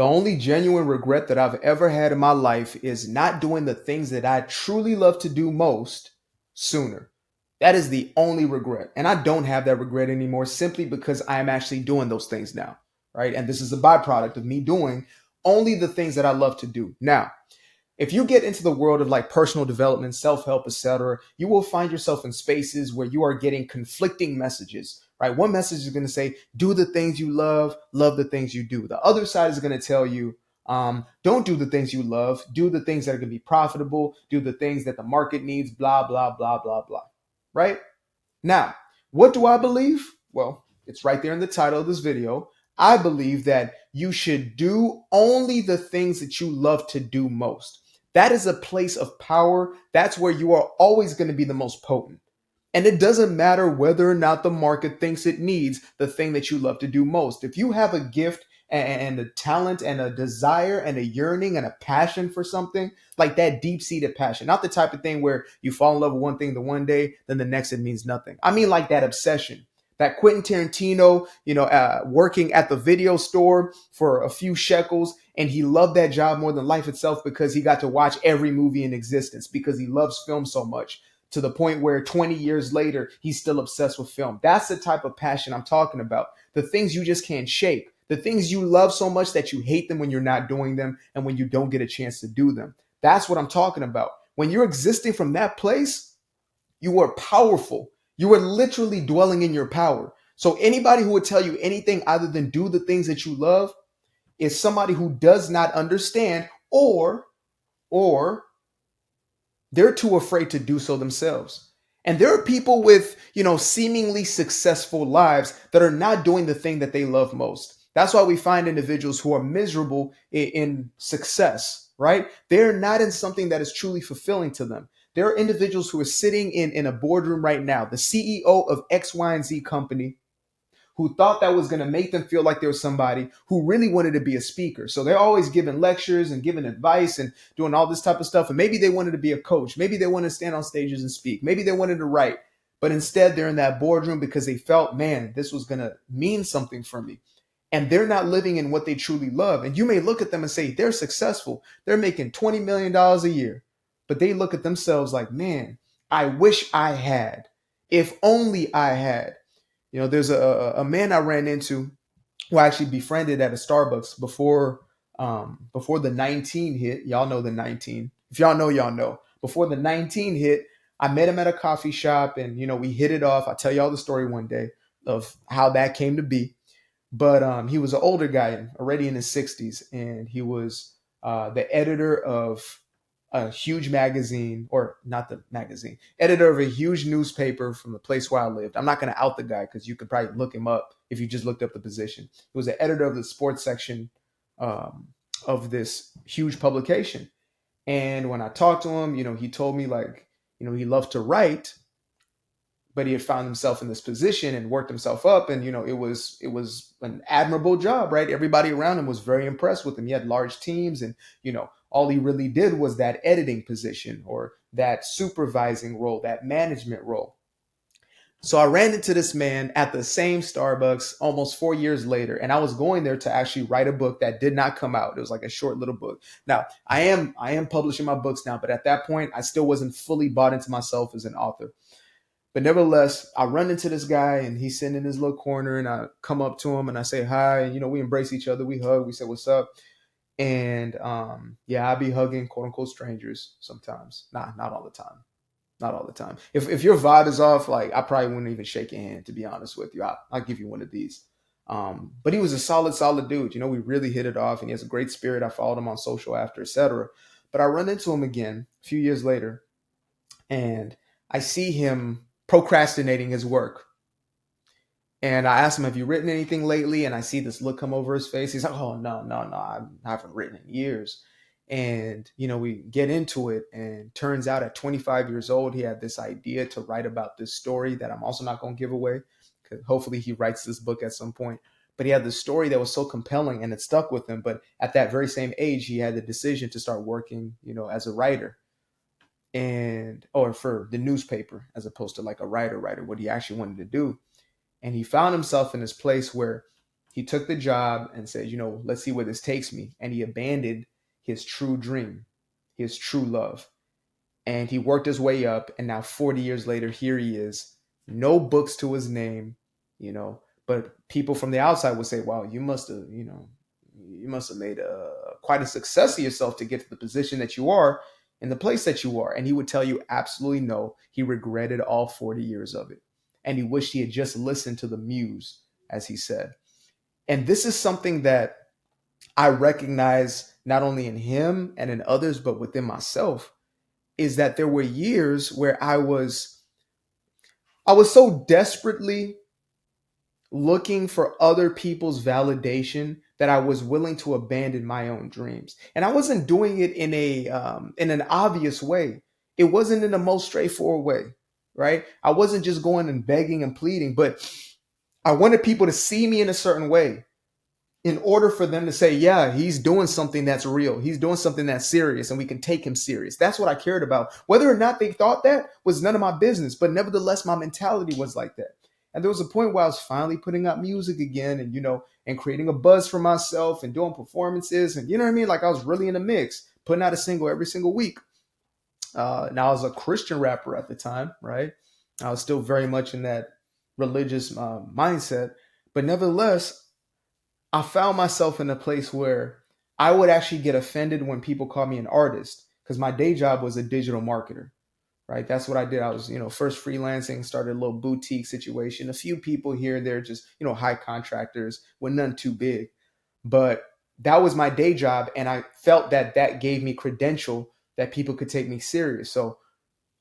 The only genuine regret that I've ever had in my life is not doing the things that I truly love to do most sooner. That is the only regret. And I don't have that regret anymore simply because I am actually doing those things now, right? And this is a byproduct of me doing only the things that I love to do. Now, if you get into the world of like personal development, self-help, etc., you will find yourself in spaces where you are getting conflicting messages, right? One message is going to say, do the things you love, love the things you do. The other side is going to tell you, don't do the things you love, do the things that are going to be profitable, do the things that the market needs, blah, blah, blah, blah, blah, right? Now, what do I believe? Well, it's right there in the title of this video. I believe that you should do only the things that you love to do most. That is a place of power. That's where you are always going to be the most potent. And it doesn't matter whether or not the market thinks it needs the thing that you love to do most. If you have a gift and a talent and a desire and a yearning and a passion for something, like that deep seated passion, not the type of thing where you fall in love with one thing the one day, then the next it means nothing. I mean, like that obsession. That Quentin Tarantino, working at the video store for a few shekels, and he loved that job more than life itself because he got to watch every movie in existence because he loves film so much to the point where 20 years later, he's still obsessed with film. That's the type of passion I'm talking about. The things you just can't shake, the things you love so much that you hate them when you're not doing them and when you don't get a chance to do them. That's what I'm talking about. When you're existing from that place, you are powerful. You are literally dwelling in your power. So anybody who would tell you anything other than do the things that you love is somebody who does not understand or they're too afraid to do so themselves. And there are people with, seemingly successful lives that are not doing the thing that they love most. That's why we find individuals who are miserable in success, right? They're not in something that is truly fulfilling to them. There are individuals who are sitting in a boardroom right now, the CEO of X, Y, and Z company, who thought that was going to make them feel like there was somebody who really wanted to be a speaker. So they're always giving lectures and giving advice and doing all this type of stuff. And maybe they wanted to be a coach. Maybe they wanted to stand on stages and speak. Maybe they wanted to write. But instead, they're in that boardroom because they felt, man, this was going to mean something for me. And they're not living in what they truly love. And you may look at them and say, they're successful. They're making $20 million a year. But they look at themselves like, man, I wish I had. If only I had. There's a man I ran into who I actually befriended at a Starbucks before the 19 hit. Y'all know the 19. If y'all know, y'all know. Before the 19 hit, I met him at a coffee shop and, we hit it off. I'll tell y'all the story one day of how that came to be. But he was an older guy, already in his 60s, and he was the editor of a huge magazine, or not the magazine, editor of a huge newspaper from the place where I lived. I'm not going to out the guy because you could probably look him up if you just looked up the position. He was the editor of the sports section of this huge publication. And when I talked to him, he told me he loved to write, but he had found himself in this position and worked himself up. And, it was an admirable job, right? Everybody around him was very impressed with him. He had large teams and, all he really did was that editing position or that supervising role, that management role. So I ran into this man at the same Starbucks almost 4 years later, and I was going there to actually write a book that did not come out. It was like a short little book. Now, I am publishing my books now, but at that point, I still wasn't fully bought into myself as an author. But nevertheless, I run into this guy and he's sitting in his little corner, and I come up to him and I say hi, and we embrace each other, we hug, we say what's up. And I be hugging quote unquote strangers sometimes. Not all the time. Not all the time. If your vibe is off, like I probably wouldn't even shake your hand, to be honest with you. I'll give you one of these. But he was a solid dude. We really hit it off, and he has a great spirit. I followed him on social after, etc. But I run into him again a few years later, and I see him procrastinating his work. And I asked him, have you written anything lately? And I see this look come over his face. He's like, oh, no, I haven't written in years. And, we get into it, and turns out at 25 years old, he had this idea to write about this story that I'm also not going to give away, because hopefully he writes this book at some point. But he had this story that was so compelling and it stuck with him. But at that very same age, he had the decision to start working, as a writer or for the newspaper, as opposed to like a writer, what he actually wanted to do. And he found himself in this place where He took the job and said, let's see where this takes me. And he abandoned his true dream, his true love. And he worked his way up. And now 40 years later, here he is, no books to his name, but people from the outside would say, wow, you must have made quite a success of yourself to get to the position that you are in the place that you are. And he would tell you absolutely no. He regretted all 40 years of it. And he wished he had just listened to the muse, as he said. And this is something that I recognize not only in him and in others, but within myself, is that there were years where I was so desperately looking for other people's validation that I was willing to abandon my own dreams. And I wasn't doing it in an obvious way. It wasn't in the most straightforward way, right? I wasn't just going and begging and pleading, but I wanted people to see me in a certain way in order for them to say, yeah, he's doing something that's real. He's doing something that's serious and we can take him serious. That's what I cared about. Whether or not they thought that was none of my business, but nevertheless, my mentality was like that. And there was a point where I was finally putting out music again and, and creating a buzz for myself and doing performances. And you know what I mean? Like I was really in the mix, putting out a single every single week. Now I was a Christian rapper at the time, right? I was still very much in that religious mindset, but nevertheless, I found myself in a place where I would actually get offended when people call me an artist because my day job was a digital marketer, right? That's what I did. I was, first freelancing, started a little boutique situation, a few people here and there, just, high contractors with none too big. But that was my day job. And I felt that that gave me credential that people could take me serious. So,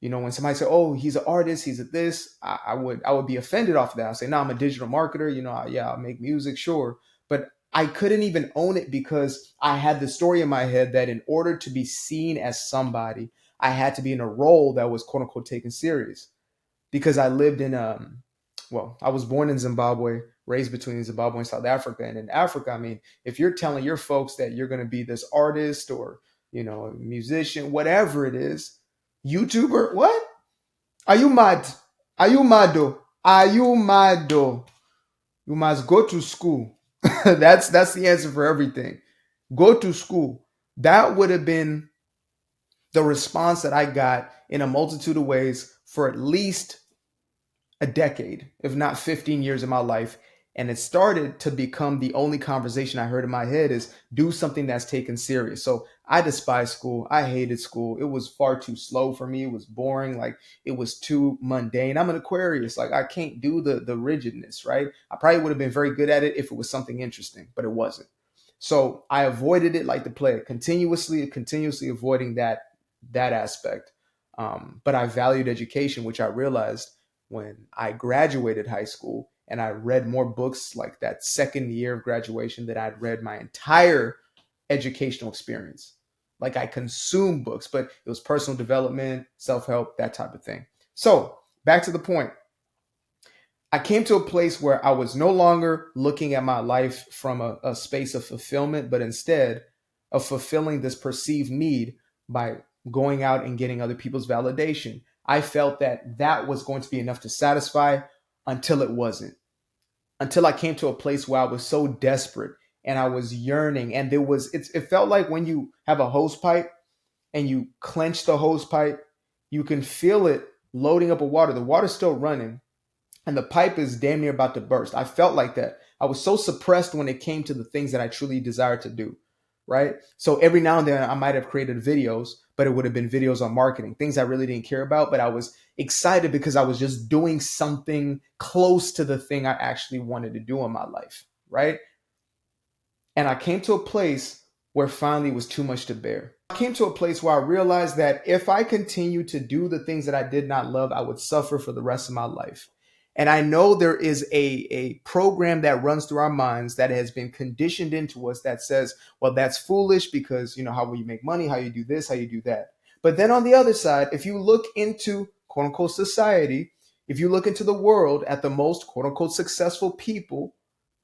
when somebody said, "Oh, he's an artist, he's a this," I would be offended off of that. I say, "No, I'm a digital marketer. Yeah, I'll make music, sure." But I couldn't even own it because I had the story in my head that in order to be seen as somebody, I had to be in a role that was quote unquote taken serious. Because I lived in I was born in Zimbabwe, raised between Zimbabwe and South Africa. And in Africa, I mean, if you're telling your folks that you're going to be this artist or, a musician, whatever it is, YouTuber, what? Are you mad? Are you mad though? Are you mad though? You must go to school. That's the answer for everything. Go to school. That would have been the response that I got in a multitude of ways for at least a decade, if not 15 years of my life. And it started to become the only conversation I heard in my head is do something that's taken serious. So I despised school. I hated school. It was far too slow for me. It was boring. Like it was too mundane. I'm an Aquarius. Like I can't do the rigidness, right? I probably would have been very good at it if it was something interesting, but it wasn't. So I avoided it like the plague, continuously avoiding that aspect. But I valued education, which I realized when I graduated high school and I read more books like that second year of graduation that I'd read my entire educational experience. Like I consumed books, but it was personal development, self-help, that type of thing. So back to the point. I came to a place where I was no longer looking at my life from a space of fulfillment, but instead of fulfilling this perceived need by going out and getting other people's validation. I felt that that was going to be enough to satisfy until it wasn't. Until I came to a place where I was so desperate and I was yearning. And it felt like when you have a hose pipe and you clench the hose pipe, you can feel it loading up with water. The water's still running and the pipe is damn near about to burst. I felt like that. I was so suppressed when it came to the things that I truly desired to do, right? So every now and then I might have created videos, but it would have been videos on marketing, things I really didn't care about, but I was excited because I was just doing something close to the thing I actually wanted to do in my life, right? And I came to a place where finally it was too much to bear. I came to a place where I realized that if I continued to do the things that I did not love, I would suffer for the rest of my life. And I know there is a program that runs through our minds that has been conditioned into us that says, well, that's foolish because, how will you make money, how you do this, how you do that. But then on the other side, if you look into quote unquote society, if you look into the world at the most quote unquote successful people,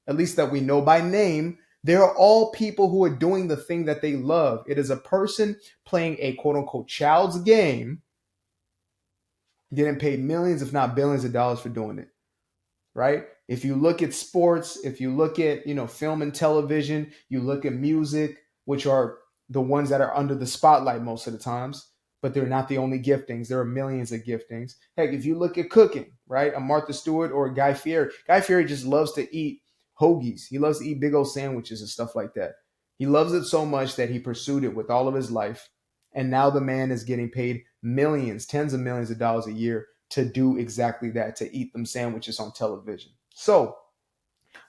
at least that we know by name, they're all people who are doing the thing that they love. It is a person playing a quote unquote child's game, getting paid millions, if not billions of dollars for doing it, right? If you look at sports, if you look at, film and television, you look at music, which are the ones that are under the spotlight most of the times, but they're not the only giftings. There are millions of giftings. Heck, if you look at cooking, right? A Martha Stewart or a Guy Fieri. Guy Fieri just loves to eat hoagies. He loves to eat big old sandwiches and stuff like that. He loves it so much that he pursued it with all of his life. And now the man is getting paid millions, tens of millions of dollars a year to do exactly that, to eat them sandwiches on television. So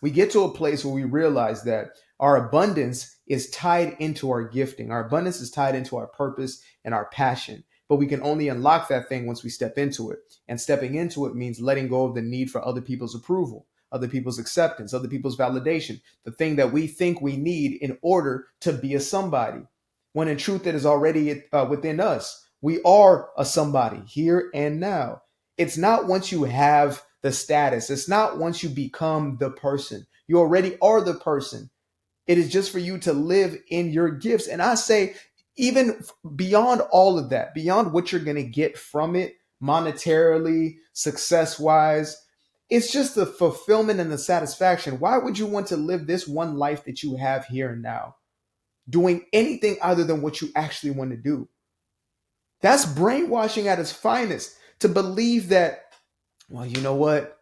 we get to a place where we realize that our abundance is tied into our gifting. Our abundance is tied into our purpose and our passion. But we can only unlock that thing once we step into it. And stepping into it means letting go of the need for other people's approval, other people's acceptance, other people's validation, the thing that we think we need in order to be a somebody. When in truth, it is already within us. We are a somebody here and now. It's not once you have the status. It's not once you become the person. You already are the person. It is just for you to live in your gifts. And I say, even beyond all of that, beyond what you're going to get from it monetarily, success wise, it's just the fulfillment and the satisfaction. Why would you want to live this one life that you have here and now, doing anything other than what you actually want to do? That's brainwashing at its finest, to believe that, well, you know what?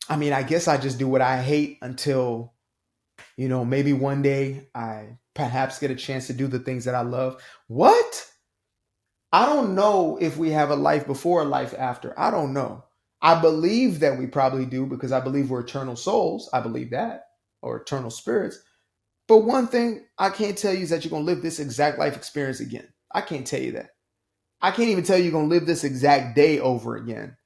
I mean, I guess I just do what I hate until, maybe one day I perhaps get a chance to do the things that I love. What? I don't know if we have a life before, a life after. I don't know. I believe that we probably do, because I believe we're eternal souls. I believe that, or eternal spirits. But one thing I can't tell you is that you're going to live this exact life experience again. I can't tell you that. I can't even tell you you're going to live this exact day over again.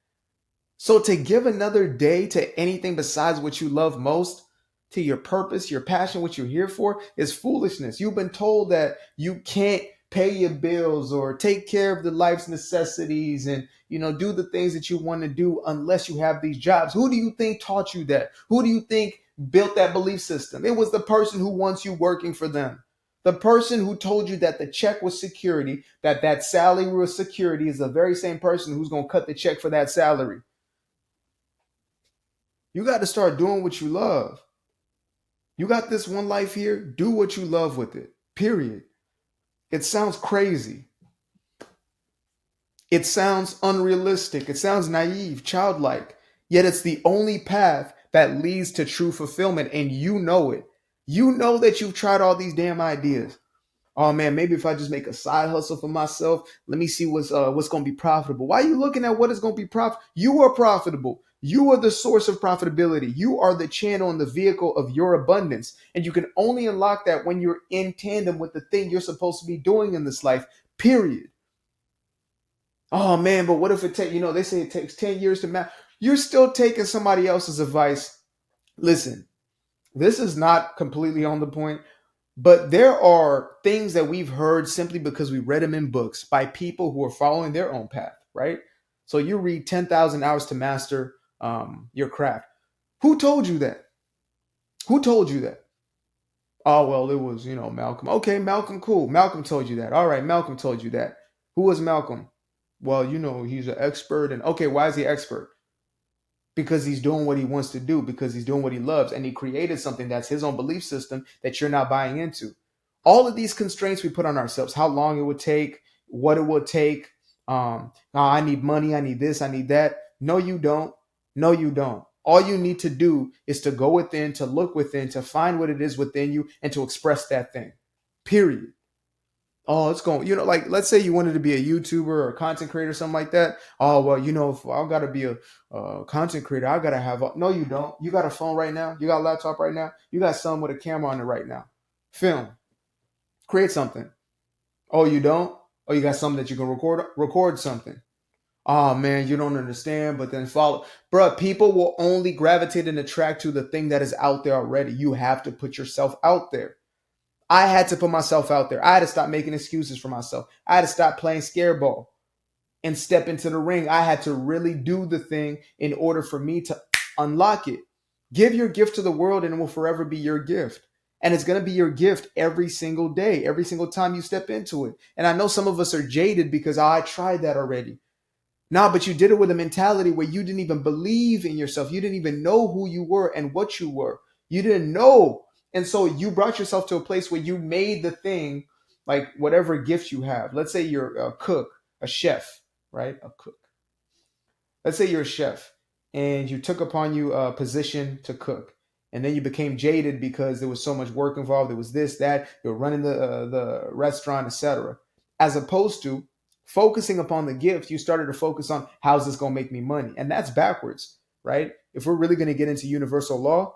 So to give another day to anything besides what you love most, to your purpose, your passion, what you're here for, is foolishness. You've been told that you can't pay your bills or take care of the life's necessities and, do the things that you want to do unless you have these jobs. Who do you think taught you that? Who do you think built that belief system? It was the person who wants you working for them. The person who told you that the check was security, that salary was security, is the very same person who's going to cut the check for that salary. You got to start doing what you love. You got this one life here. Do what you love with it. Period. It sounds crazy. It sounds unrealistic. It sounds naive, childlike. Yet it's the only path that leads to true fulfillment, and you know it. You know that you've tried all these damn ideas. Oh man, maybe if I just make a side hustle for myself, let me see what's going to be profitable. Why are you looking at what is going to be profitable? You are profitable. You are the source of profitability. You are the channel and the vehicle of your abundance. And you can only unlock that when you're in tandem with the thing you're supposed to be doing in this life, period. Oh man, but what if it takes, they say it takes 10 years to master. You're still taking somebody else's advice. Listen, this is not completely on the point, but there are things that we've heard simply because we read them in books by people who are following their own path, right? So you read 10,000 hours to master your craft. Who told you that? Who told you that? Oh, well, it was, Malcolm. Okay, Malcolm, cool. Malcolm told you that. All right, Malcolm told you that. Who was Malcolm? Well, he's an expert. And okay, why is he expert? Because he's doing what he wants to do, because he's doing what he loves. And he created something that's his own belief system that you're not buying into. All of these constraints we put on ourselves, how long it would take, what it would take. I need money. I need this. I need that. No, you don't. No, you don't. All you need to do is to go within, to look within, to find what it is within you and to express that thing. Period. Oh, it's going, like, let's say you wanted to be a YouTuber or a content creator, something like that. Oh, well, if I got to be a content creator, I got to have, no, you don't. You got a phone right now. You got a laptop right now. You got someone with a camera on it right now. Film. Create something. Oh, you don't? Oh, you got something that you can record something. Oh man, you don't understand, but then follow. Bruh, people will only gravitate and attract to the thing that is out there already. You have to put yourself out there. I had to put myself out there. I had to stop making excuses for myself. I had to stop playing scare ball and step into the ring. I had to really do the thing in order for me to unlock it. Give your gift to the world and it will forever be your gift. And it's going to be your gift every single day, every single time you step into it. And I know some of us are jaded because I tried that already. No, but you did it with a mentality where you didn't even believe in yourself. You didn't even know who you were and what you were. You didn't know. And so you brought yourself to a place where you made the thing, like whatever gift you have. Let's say you're a cook, a chef, right? A cook. Let's say you're a chef and you took upon you a position to cook. And then you became jaded because there was so much work involved. There was this, that, you're running the restaurant, etc. As opposed to focusing upon the gift, you started to focus on how's this going to make me money. And that's backwards, right? If we're really going to get into universal law,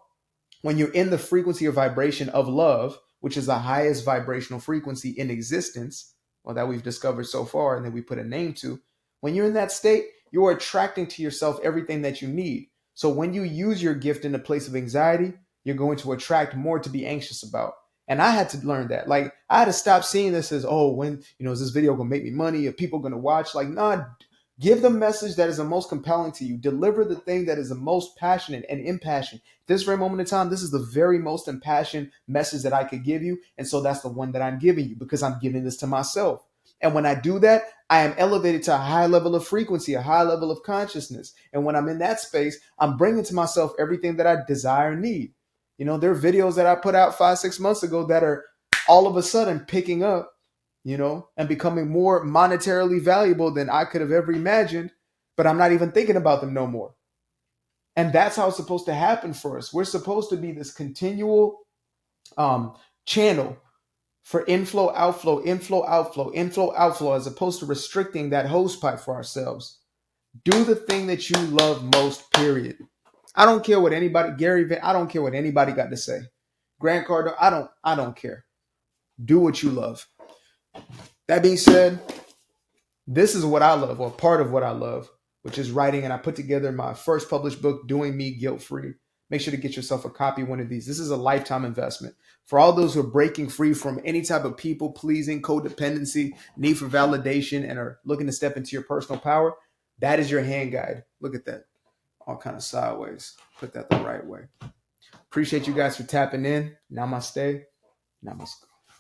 when you're in the frequency or vibration of love, which is the highest vibrational frequency in existence, well, that we've discovered so far and that we put a name to, when you're in that state, you're attracting to yourself everything that you need. So when you use your gift in a place of anxiety, you're going to attract more to be anxious about. And I had to learn that. Like, I had to stop seeing this as, oh, when, is this video gonna make me money? Are people gonna watch? Like, nah, give the message that is the most compelling to you. Deliver the thing that is the most passionate and impassioned. This very moment in time, this is the very most impassioned message that I could give you. And so that's the one that I'm giving you because I'm giving this to myself. And when I do that, I am elevated to a high level of frequency, a high level of consciousness. And when I'm in that space, I'm bringing to myself everything that I desire and need. There are videos that I put out 5-6 months ago that are all of a sudden picking up, and becoming more monetarily valuable than I could have ever imagined, but I'm not even thinking about them no more. And that's how it's supposed to happen for us. We're supposed to be this continual channel for inflow, outflow, inflow, outflow, inflow, outflow, as opposed to restricting that hose pipe for ourselves. Do the thing that you love most, period. I don't care what anybody, Gary Vee, I don't care what anybody got to say. Grant Cardone, I don't care. Do what you love. That being said, this is what I love, or part of what I love, which is writing. And I put together my first published book, Doing Me Guilt-Free. Make sure to get yourself a copy of one of these. This is a lifetime investment. For all those who are breaking free from any type of people-pleasing, codependency, need for validation, and are looking to step into your personal power, that is your hand guide. Look at that. All kind of sideways. Put that the right way. Appreciate you guys for tapping in. Namaste. Namaste.